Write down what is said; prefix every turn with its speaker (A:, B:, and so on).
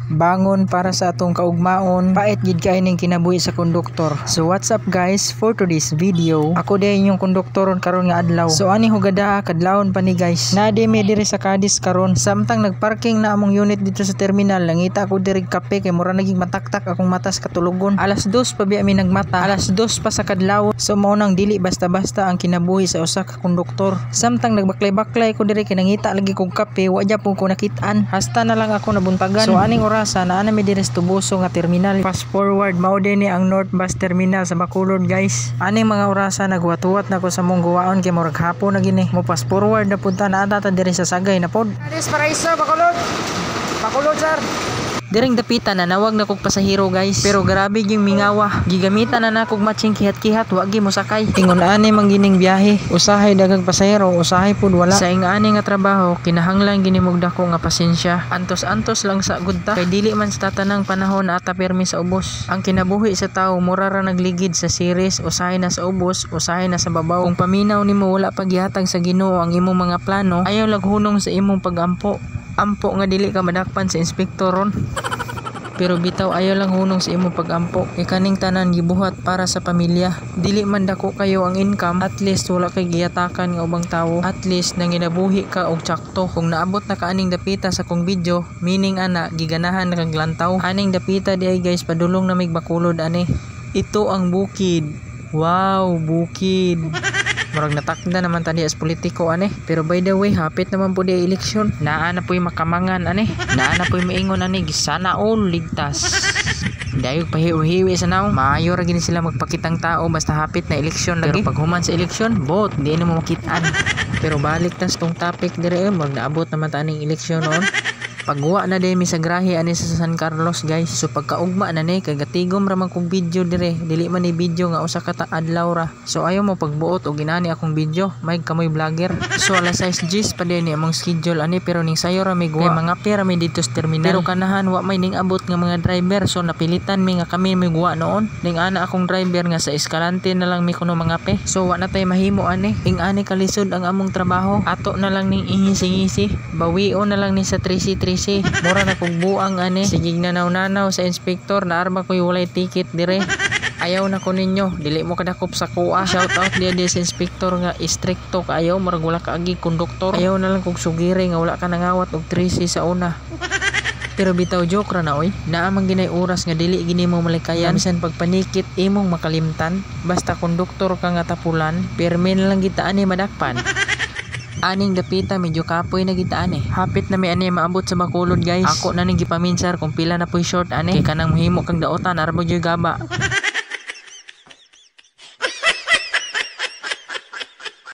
A: bangon para sa atong kaugmaon. Pait gid kay ning kinabuhi sa konduktor. So what's up guys, for today's video ako day inyong konduktoron karon nga adlaw. So ani hugada kadlawon pa ni guys. Nade mi diri sa Cadiz karon, samtang nagparking na among unit dito sa terminal, nangita ako diri kape kay mura naging mataktak akong matas katulugon. Alas 2 pa biya mi nagmata, alas 2 pa sa kadlawon. So mao nang dili basta-basta ang kinabuhi sa usa ka konduktor. Samtang nagbaklay-baklay ko diri kay nangita lagi kog kape, wa ja po ko nakitaan. Hasta na lang ako nabuntagan. So aning orasa na ana mi diri sa Tubuso nga terminal. Fast forward mao dinhi ang North Bus Terminal sa Bacolod guys. Aning mga orasa nagwat-wat na ko sa mong guwaon kay murag hapon na gini. Mo fast forward na punta na ata diri sa Sagay na pod. Aris Paraiso Bacolod. Bacolod sir. Diring dapitan na nawag na kog pasahero guys, pero grabe yung mingawa. Gigamitan na nakog matching kihat-kihat, wag gi mo sakay. Ingon ani mang gining biyahe, usahay dagang pasahero, usahay pud wala. Sa ingani nga trabaho, kinahanglan ginimog dako nga pasensya. Antos-antos lang sa gudta, kay dili man sa tatanang panahon ata permi sa ubos. Ang kinabuhi sa tao mura ra nagligid sa series, usahay na sa ubos, usahay na sa babaw. Kung paminaw nimo wala paggihatag sa Ginoo ang imong mga plano, ayaw laghunong sa imong pagampo. Ampo nga dili ka madakpan sa inspektoron. Pero bitaw ayaw lang hunong sa imong pagampo. Ikaning tanan gibuhat para sa pamilya. Dili man dako kayo ang income, at least wala kay giyatakan nga ubang tawo. At least nanginabuhi ka og tsakto. Kung naabot na ka aning dapita sa kong video, meaning ana giganahan na kag lantaw. Aning dapita di ay guys, padulong na mig Bacolod ani. Ito ang bukid. Wow, bukid. Murag natakda naman tani as politiko ane. Pero by the way, hapit naman po di eleksyon. Naa na po'y makamangan ane. Naa na po'y maingon ane. Sana all ligtas. Dayog pahiwi-hiwi sa naong. Maayo ra gini sila magpakitang tao basta hapit na eleksyon lagi. Pero pag human sa eleksyon, bot di na mo makitaan. Pero balik tas tong topic dire, mag naabot naman taning eleksyon noon. Pagwa na demi sa grahe ani sa San Carlos guys. So pagkaugma na ni kay gatigom ra man kong video dire. Dili man ni video nga usa ka adlaw ra. So ayaw mo pagbuot og ginani akong video, may kamoy vlogger. So alas 6 Gs pa din ni among schedule ani, pero ning sayo ra mi guwa. Kay mga pera mi dito sa terminal. Pero kanahan wa may ning abot nga mga driver, so napilitan mi nga kami mi guwa noon. Ning ana akong driver nga sa Escalante na lang mi kuno mga pe. So wa na tay mahimo ani. Ing ani kalisod ang among trabaho. Ato na lang ning ingisi-ngisi. Bawion na lang ni sa 3C mura na kong buang ani. Sige na nanaw sa inspektor na arma ko'y walay ticket dire. Ayaw na ko ninyo, dili mo kadakop sa kuha. Shout out dia sa inspektor nga istrikto kaayaw, murag wala ka agi konduktor. Ayaw na lang kong sugiri nga wala ka nangawat og 3C sa una. Pero bitaw joke ra na oy. Naamang ginay oras nga dili gini mo malikayan. Bisan pagpanikit imong makalimtan. Basta konduktor ka nga tapulan, permi na lang gitaan ni madakpan. Aning dapita medyo kapoy na gitaan eh. Hapit na may ani maabot sa Bacolod guys. Ako na ning gipaminsar kung pila na po'y short ani. Kay kanang mahimo kang daotan armo joy gaba.